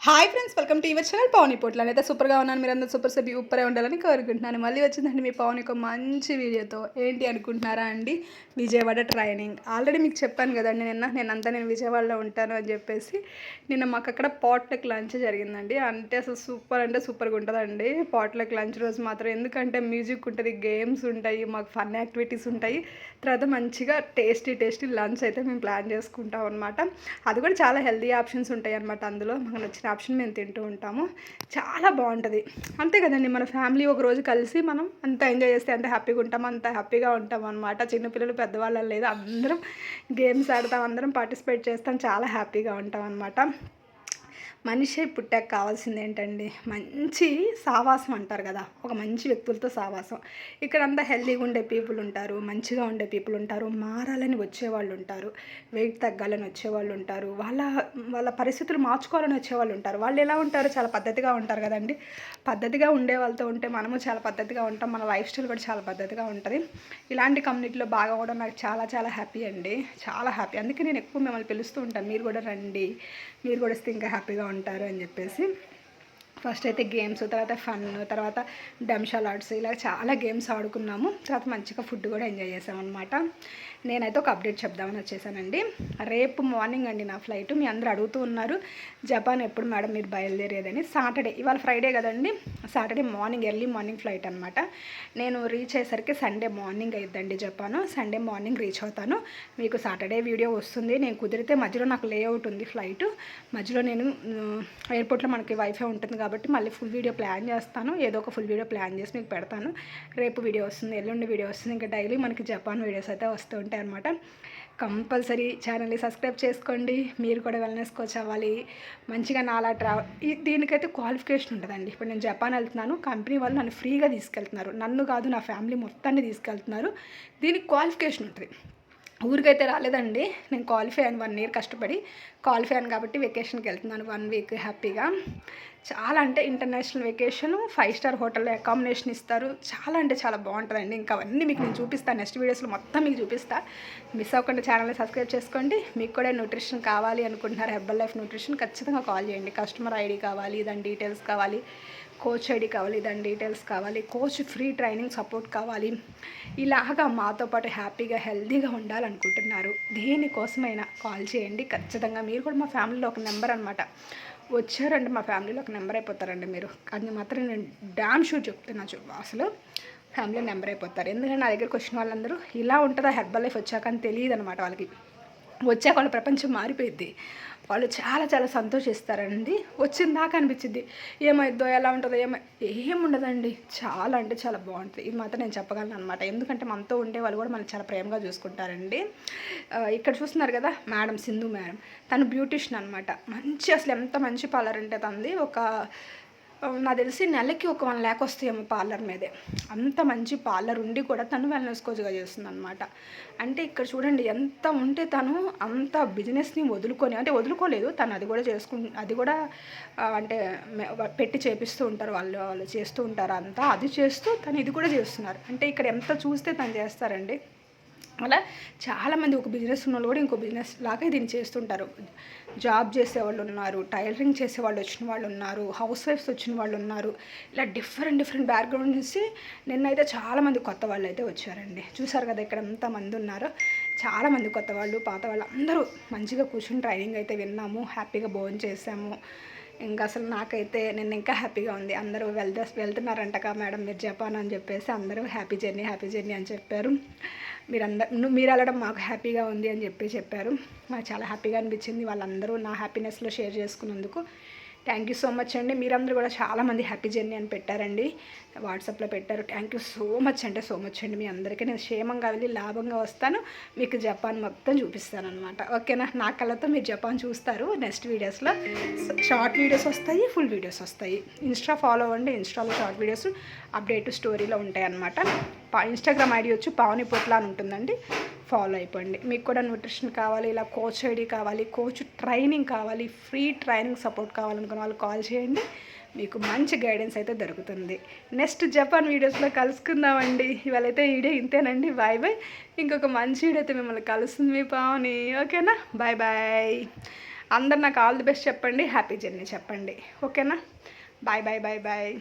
Hi friends, welcome to your channel Pavani Potla. అయితే సూపర్గా ఉన్నాను. మీరు అందరూ సూపర్ సభ్యు ఉప్పరే ఉండాలని కోరుకుంటున్నాను. మళ్ళీ వచ్చిందండి మీ పవన్ ఒక మంచి వీడియోతో. ఏంటి అనుకుంటున్నారా అండి? విజయవాడ ట్రైనింగ్. ఆల్రెడీ మీకు చెప్పాను కదండి నేను విజయవాడలో ఉంటాను అని చెప్పేసి. నిన్న మాకు అక్కడ పాట్లక్ లంచ్ జరిగిందండి. అసలు సూపర్ అంటే సూపర్గా ఉంటుందండి పాట్లక్ లంచ్ రోజు మాత్రం. ఎందుకంటే మ్యూజిక్ ఉంటుంది, గేమ్స్ ఉంటాయి, మాకు ఫన్ యాక్టివిటీస్ ఉంటాయి. తర్వాత మంచిగా టేస్టీ లంచ్ అయితే మేము ప్లాన్ చేసుకుంటాం అనమాట. అది కూడా చాలా హెల్తీ ఆప్షన్స్ ఉంటాయి అనమాట. అందులో మాకు నచ్చిన ఆప్షన్ మేము తింటూ ఉంటాము. చాలా బాగుంటుంది. అంతే కదండి, మన ఫ్యామిలీ ఒక రోజు కలిసి మనం అంత ఎంజాయ్ చేస్తే అంత హ్యాపీగా ఉంటాం, అంత హ్యాపీగా ఉంటాం అనమాట. చిన్నపిల్లలు పెద్దవాళ్ళు లేదు, అందరం గేమ్స్ ఆడతాం, అందరం పార్టిసిపేట్ చేస్తాం, చాలా హ్యాపీగా ఉంటాం అనమాట. మనిషి పుట్టాక కావాల్సింది ఏంటండి? మంచి సావాసం అంటారు కదా, ఒక మంచి వ్యక్తులతో సావాసం. ఇక్కడంతా హెల్తీగా ఉండే పీపుల్ ఉంటారు, మంచిగా ఉండే పీపుల్ ఉంటారు, మారాలని వచ్చేవాళ్ళు ఉంటారు, వెయిట్ తగ్గాలని వచ్చేవాళ్ళు ఉంటారు, వాళ్ళ పరిస్థితులు మార్చుకోవాలని వచ్చేవాళ్ళు ఉంటారు. వాళ్ళు ఎలా ఉంటారు? చాలా పద్ధతిగా ఉంటారు కదండి. పద్ధతిగా ఉండే వాళ్ళతో ఉంటే మనము చాలా పద్ధతిగా ఉంటాం, మన లైఫ్ స్టైల్ కూడా చాలా పద్ధతిగా ఉంటుంది. ఇలాంటి కమ్యూనిటీలో బాగా కూడా నాకు చాలా హ్యాపీ అండి, చాలా హ్యాపీ. అందుకే నేను ఎక్కువ మిమ్మల్ని పిలుస్తూ ఉంటాను, మీరు కూడా రండి, మీరు కూడా వస్తే ఇంకా హ్యాపీగా ఉంటారు అని చెప్పేసి. ఫస్ట్ అయితే గేమ్స్, తర్వాత ఫన్, తర్వాత డంషాల్ ఆర్ట్స్, ఇలా చాలా గేమ్స్ ఆడుకున్నాము. తర్వాత మంచిగా ఫుడ్ కూడా ఎంజాయ్ చేసామన్నమాట. నేనైతే ఒక అప్డేట్ చెప్దామని వచ్చేసానండి. రేపు మార్నింగ్ అండి నా ఫ్లైట్. మీ అందరూ అడుగుతూ ఉన్నారు జపాన్ ఎప్పుడు మేడం మీరు బయలుదేరేదని. సాటర్డే, ఇవాళ ఫ్రైడే కదండి, Saturday morning, early morning flight అనమాట. నేను రీచ్ అయ్యేసరికి సండే మార్నింగ్ అయిద్దండి జపాను. సండే మార్నింగ్ రీచ్ అవుతాను. మీకు సాటర్డే వీడియో వస్తుంది. నేను కుదిరితే మధ్యలో నాకు లేఅవుట్ ఉంది ఫ్లైట్, మధ్యలో నేను ఎయిర్పోర్ట్లో మనకి వైఫై ఉంటుంది కాబట్టి మళ్ళీ ఫుల్ వీడియో ప్లాన్ చేస్తాను. ఏదో ఒక ఫుల్ వీడియో ప్లాన్ చేసి మీకు పెడతాను. రేపు వీడియో వస్తుంది, ఎల్లుండి వీడియో వస్తుంది. ఇంకా డైలీ మనకి జపాన్ వీడియోస్ అయితే వస్తూ ఉంటాయి అనమాట. కంపల్సరీ ఛానల్ని సబ్స్క్రైబ్ చేసుకోండి. మీరు కూడా వెల్నెస్ కోచ్ అవ్వాలి, మంచిగా నాలా దీనికైతే క్వాలిఫికేషన్ ఉంటుందండి. ఇప్పుడు నేను జపాన్ వెళ్తున్నాను, కంపెనీ వాళ్ళు నన్ను ఫ్రీగా తీసుకెళ్తున్నారు, నన్ను కాదు నా ఫ్యామిలీ మొత్తాన్ని తీసుకెళ్తున్నారు. దీనికి క్వాలిఫికేషన్ ఉంటుంది. ఊరికైతే రాలేదండి, నేను క్వాలిఫై అయ్యాను, 1 year కష్టపడి క్వాలిఫై అయ్యాను కాబట్టి వెకేషన్కి వెళ్తున్నాను 1 week హ్యాపీగా. చాలా అంటే ఇంటర్నేషనల్ వెకేషను, 5-star హోటల్లో అకామిడేషన్ ఇస్తారు. చాలా అంటే చాలా బాగుంటుందండి. ఇంకా అవన్నీ మీకు నేను చూపిస్తాను, నెక్స్ట్ వీడియోస్లో మొత్తం మీకు చూపిస్తాను. మిస్ అవ్వకుండా ఛానల్ని సబ్స్క్రైబ్ చేసుకోండి. మీకు కూడా న్యూట్రిషన్ కావాలి అనుకుంటున్నారు, హెర్బల్ లైఫ్ న్యూట్రిషన్, ఖచ్చితంగా కాల్ చేయండి. కస్టమర్ ఐడి కావాలి, దాని డీటెయిల్స్ కావాలి, కోచ్ ఐడి కావాలి, దాని డీటెయిల్స్ కావాలి, కోచ్ ఫ్రీ ట్రైనింగ్ సపోర్ట్ కావాలి. ఇలాగా మాతో పాటు హ్యాపీగా హెల్తీగా ఉండాలనుకుంటున్నారు, దేనికోసమైనా కాల్ చేయండి ఖచ్చితంగా. మీరు కూడా మా ఫ్యామిలీలో ఒక నెంబర్ అనమాట. వచ్చారంటే మా ఫ్యామిలీలో ఒక నెంబర్ అయిపోతారండి మీరు. అది మాత్రం నేను డామ్ షూర్ చెప్తున్నా, అసలు ఫ్యామిలీ నెంబర్ అయిపోతారు. ఎందుకంటే నా దగ్గరికి వచ్చిన వాళ్ళందరూ ఇలా ఉంటుందా హెర్బల్ లైఫ్ వచ్చాక అని తెలియదు అనమాట. వాళ్ళకి వచ్చాక వాళ్ళ ప్రపంచం మారిపోయింది. వాళ్ళు చాలా సంతోషిస్తారండి. వచ్చిన దాకా అనిపించింది ఏమైద్దో, ఎలా ఉంటుందో, ఏముండదండి. చాలా అంటే చాలా బాగుంటుంది. ఇది మాత్రం నేను చెప్పగలను అనమాట. ఎందుకంటే మనతో ఉండే వాళ్ళు కూడా మనకి చాలా ప్రేమగా చూసుకుంటారండి. ఇక్కడ చూస్తున్నారు కదా మేడం, సింధు మేడం, తను బ్యూటిషియన్ అనమాట. అసలు ఎంత మంచి పార్లర్ అంటే తంది. నాకు తెలిసి నెలకి ఒక 1 lakh వస్తాయేమో పార్లర్ మీదే. అంత మంచి పార్లర్ ఉండి కూడా తను వెల్నెస్ కోచ్గా చేస్తుంది అనమాట. అంటే ఇక్కడ చూడండి, ఎంత ఉంటే తను అంత బిజినెస్ని వదులుకోలేదు తను. అది కూడా అంటే పెట్టి చేపిస్తూ ఉంటారు, వాళ్ళు చేస్తూ ఉంటారు అంతా. అది చేస్తూ తను ఇది కూడా చేస్తున్నారు. అంటే ఇక్కడ ఎంత చూస్తే తను చేస్తారండి. అలా చాలామంది ఒక బిజినెస్ ఉన్న వాళ్ళు కూడా ఇంకో బిజినెస్ లాగా దీన్ని చేస్తుంటారు. జాబ్ చేసేవాళ్ళు ఉన్నారు, టైలరింగ్ చేసేవాళ్ళు వచ్చిన వాళ్ళు ఉన్నారు, హౌస్ వైఫ్స్ వచ్చిన వాళ్ళు ఉన్నారు. ఇలా డిఫరెంట్ బ్యాక్గ్రౌండ్ నుంచి నిన్నైతే చాలామంది కొత్త వాళ్ళు అయితే వచ్చారండి. చూసారు కదా ఇక్కడ ఎంతమంది ఉన్నారో. చాలామంది కొత్త వాళ్ళు, పాత వాళ్ళు అందరూ మంచిగా కూర్చుని ట్రైనింగ్ అయితే విన్నాము, హ్యాపీగా భోజనం చేసాము. ఇంకా అసలు నాకైతే నేను ఇంకా హ్యాపీగా ఉంది. అందరూ వెళ్తున్నారంటగా మేడం మీరు జపాన్ అని చెప్పేసి అందరూ హ్యాపీ జర్నీ అని చెప్పారు. మీరు వెళ్ళడం మాకు హ్యాపీగా ఉంది అని చెప్పారు. నాకు చాలా హ్యాపీగా అనిపించింది. వాళ్ళందరూ నా హ్యాపీనెస్లో షేర్ చేసుకున్నందుకు థ్యాంక్ యూ సో మచ్ అండి. మీరందరూ కూడా చాలామంది హ్యాపీ జర్నీ అని పెట్టారండి, వాట్సాప్లో పెట్టారు. థ్యాంక్ యూ సో మచ్ అండి. మీ అందరికీ నేను క్షేమంగా వెళ్ళి లాభంగా వస్తాను, మీకు జపాన్ మొత్తం చూపిస్తాను అనమాట. ఓకేనా? నా కళ్ళతో మీరు జపాన్ చూస్తారు. నెక్స్ట్ వీడియోస్లో షార్ట్ వీడియోస్ వస్తాయి, ఫుల్ వీడియోస్ వస్తాయి. ఇన్స్టా ఫాలో అవ్వండి, ఇన్స్టాలో షార్ట్ వీడియోస్ అప్డేట్ స్టోరీలో ఉంటాయి అనమాట. ఇన్స్టాగ్రామ్ ఐడి వచ్చి పావని పొట్ల అని ఉంటుందండి, ఫాలో అయిపోండి. మీకు కూడా న్యూట్రిషన్ కావాలి, ఇలా కోచ్ ఐడి కావాలి, కోచ్ ట్రైనింగ్ కావాలి, ఫ్రీ ట్రైనింగ్ సపోర్ట్ కావాలనుకున్న వాళ్ళు కాల్ చేయండి. మీకు మంచి గైడెన్స్ అయితే దొరుకుతుంది. నెక్స్ట్ జపాన్ వీడియోస్లో కలుసుకుందామండి. ఇవాళైతే వీడియో ఇంతేనండి. బాయ్. ఇంకొక మంచి వీడియో అయితే మిమ్మల్ని కలుస్తుంది మీ పావని. ఓకేనా? బాయ్. అందరు నాకు ఆల్ ది బెస్ట్ చెప్పండి, హ్యాపీ జర్నీ చెప్పండి. ఓకేనా? Bye bye bye bye.